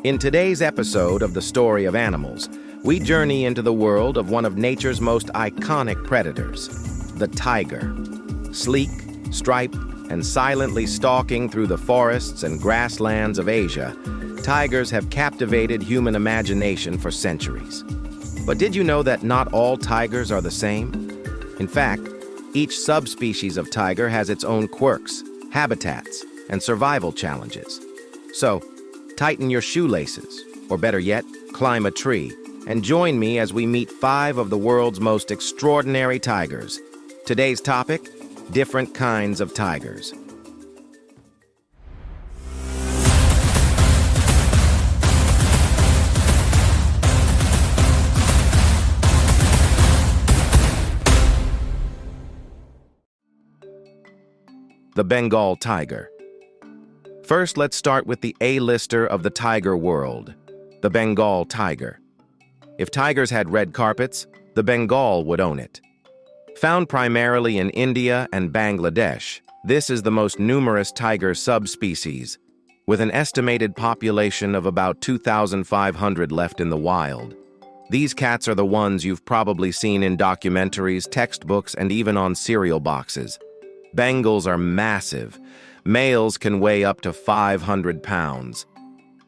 In today's episode of The Story of Animals, we journey into the world of one of nature's most iconic predators, the tiger. Sleek, striped, and silently stalking through the forests and grasslands of Asia, tigers have captivated human imagination for centuries. But did you know that not all tigers are the same? In fact, each subspecies of tiger has its own quirks, habitats, and survival challenges. So, tighten your shoelaces, or better yet, climb a tree, and join me as we meet 5 of the world's most extraordinary tigers. Today's topic: different kinds of tigers. The Bengal tiger. First, let's start with the A-lister of the tiger world, the Bengal tiger. If tigers had red carpets, the Bengal would own it. Found primarily in India and Bangladesh, this is the most numerous tiger subspecies, with an estimated population of about 2,500 left in the wild. These cats are the ones you've probably seen in documentaries, textbooks, and even on cereal boxes. Bengals are massive. Males can weigh up to 500 pounds.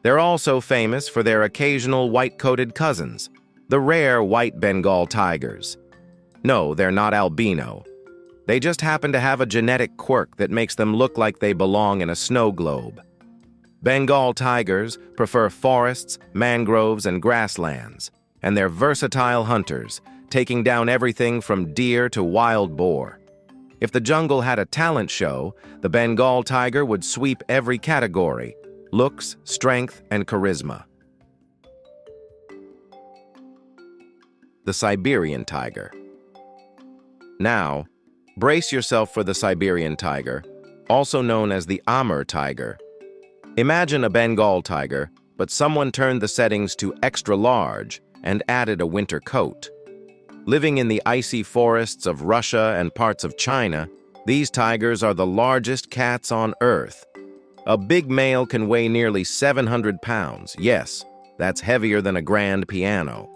They're also famous for their occasional white-coated cousins, the rare white Bengal tigers. No, they're not albino. They just happen to have a genetic quirk that makes them look like they belong in a snow globe. Bengal tigers prefer forests, mangroves, and grasslands, and they're versatile hunters, taking down everything from deer to wild boar. If the jungle had a talent show, the Bengal tiger would sweep every category: looks, strength, and charisma. The Siberian tiger. Now, brace yourself for the Siberian tiger, also known as the Amur tiger. Imagine a Bengal tiger, but someone turned the settings to extra large and added a winter coat. Living in the icy forests of Russia and parts of China, these tigers are the largest cats on Earth. A big male can weigh nearly 700 pounds. Yes, that's heavier than a grand piano.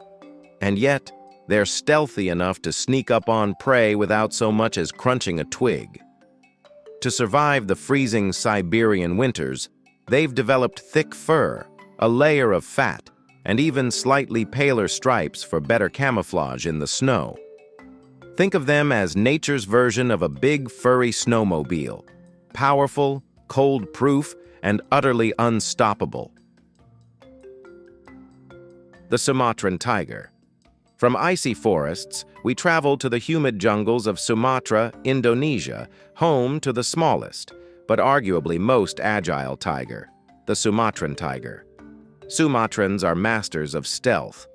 And yet, they're stealthy enough to sneak up on prey without so much as crunching a twig. To survive the freezing Siberian winters, they've developed thick fur, a layer of fat, and even slightly paler stripes for better camouflage in the snow. Think of them as nature's version of a big furry snowmobile, powerful, cold-proof, and utterly unstoppable. The Sumatran tiger. From icy forests, we travel to the humid jungles of Sumatra, Indonesia, home to the smallest, but arguably most agile tiger, the Sumatran tiger. Sumatrans are masters of stealth.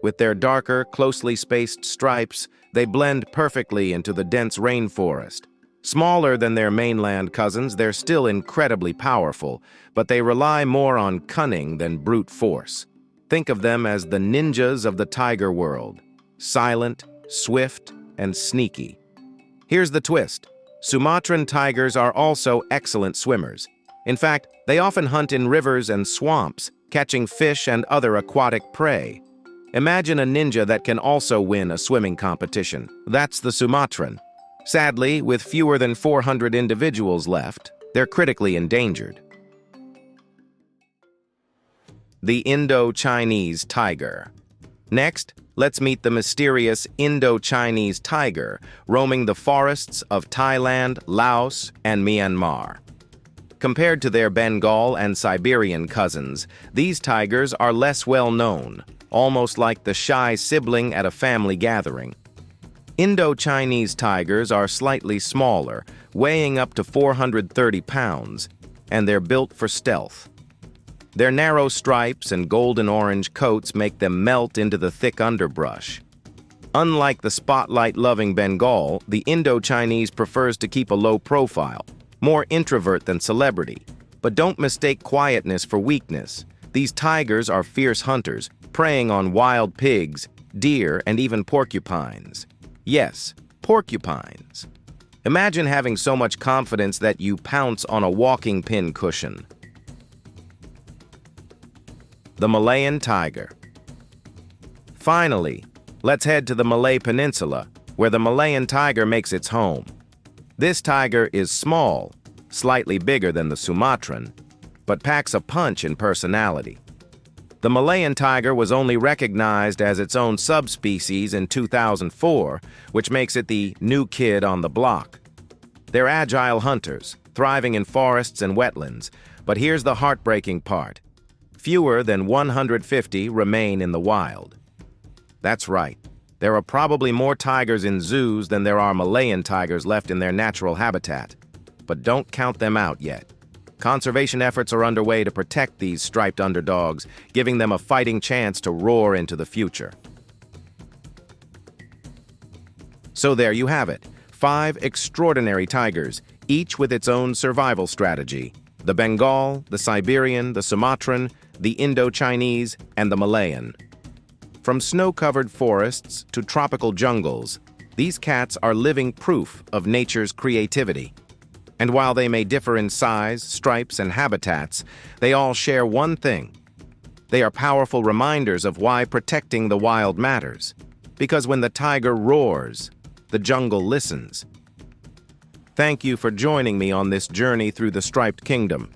With their darker, closely spaced stripes, they blend perfectly into the dense rainforest. Smaller than their mainland cousins, they're still incredibly powerful, but they rely more on cunning than brute force. Think of them as the ninjas of the tiger world, silent, swift, and sneaky. Here's the twist. Sumatran tigers are also excellent swimmers. In fact, they often hunt in rivers and swamps, catching fish and other aquatic prey. Imagine a ninja that can also win a swimming competition. That's the Sumatran. Sadly, with fewer than 400 individuals left, they're critically endangered. The Indo-Chinese tiger. Next, let's meet the mysterious Indo-Chinese tiger, roaming the forests of Thailand, Laos, and Myanmar. Compared to their Bengal and Siberian cousins, these tigers are less well known, almost like the shy sibling at a family gathering. Indo-Chinese tigers are slightly smaller, weighing up to 430 pounds, and they're built for stealth. Their narrow stripes and golden-orange coats make them melt into the thick underbrush. Unlike the spotlight-loving Bengal, the Indo-Chinese prefers to keep a low profile, more introvert than celebrity. But don't mistake quietness for weakness. These tigers are fierce hunters, preying on wild pigs, deer, and even porcupines. Yes, porcupines. Imagine having so much confidence that you pounce on a walking pin cushion. the Malayan tiger. Finally, let's head to the Malay Peninsula, where the Malayan tiger makes its home. This tiger is small, slightly bigger than the Sumatran, but packs a punch in personality. The Malayan tiger was only recognized as its own subspecies in 2004, which makes it the new kid on the block. They're agile hunters, thriving in forests and wetlands, but here's the heartbreaking part. Fewer than 150 remain in the wild. That's right. There are probably more tigers in zoos than there are Malayan tigers left in their natural habitat. But don't count them out yet. Conservation efforts are underway to protect these striped underdogs, giving them a fighting chance to roar into the future. So there you have it. 5 extraordinary tigers, each with its own survival strategy. The Bengal, the Siberian, the Sumatran, the Indo-Chinese, and the Malayan. From snow-covered forests to tropical jungles, these cats are living proof of nature's creativity. And while they may differ in size, stripes, and habitats, they all share one thing. They are powerful reminders of why protecting the wild matters. Because when the tiger roars, the jungle listens. Thank you for joining me on this journey through the striped kingdom.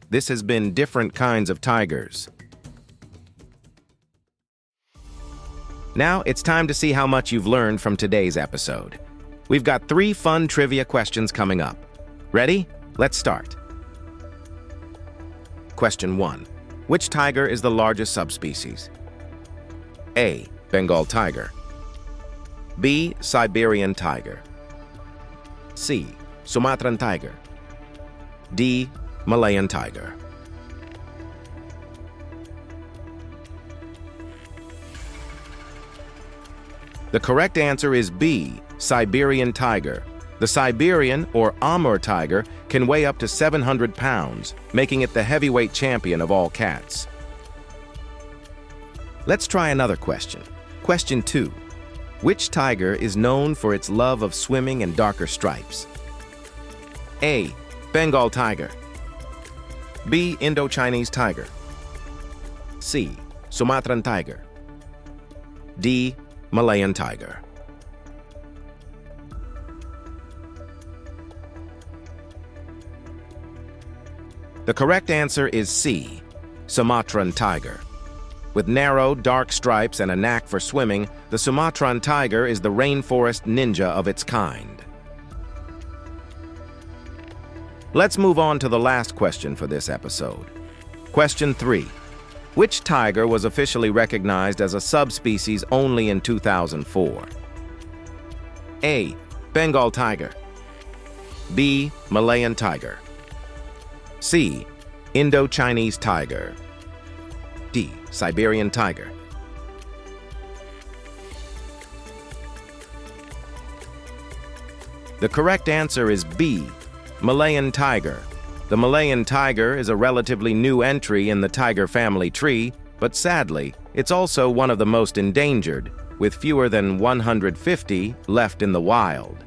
This has been Different Kinds of Tigers. Now it's time to see how much you've learned from today's episode. We've got 3 fun trivia questions coming up. Ready? Let's start. Question 1. Which tiger is the largest subspecies? A. Bengal tiger. B. Siberian tiger. C. Sumatran tiger. D. Malayan tiger. The correct answer is B. Siberian tiger. The Siberian, or Amur tiger, can weigh up to 700 pounds, making it the heavyweight champion of all cats. Let's try another question. Question 2. Which tiger is known for its love of swimming and darker stripes? A. Bengal tiger. B. Indo-Chinese tiger. C. Sumatran tiger. D. Malayan tiger. The correct answer is C. Sumatran tiger. With narrow, dark stripes and a knack for swimming, the Sumatran tiger is the rainforest ninja of its kind. Let's move on to the last question for this episode. Question 3. Which tiger was officially recognized as a subspecies only in 2004? A. Bengal tiger. B. Malayan tiger. C. Indo-Chinese tiger. D. Siberian tiger. The correct answer is B. Malayan tiger. The Malayan tiger is a relatively new entry in the tiger family tree, but sadly, it's also one of the most endangered, with fewer than 150 left in the wild.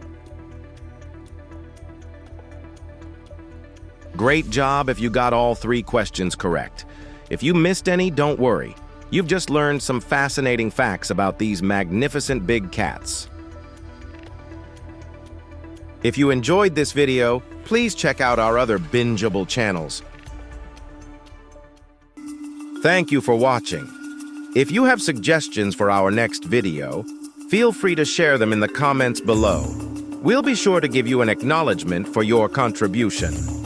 Great job if you got all 3 questions correct. If you missed any, don't worry. You've just learned some fascinating facts about these magnificent big cats. If you enjoyed this video, please check out our other bingeable channels. Thank you for watching. If you have suggestions for our next video, feel free to share them in the comments below. We'll be sure to give you an acknowledgement for your contribution.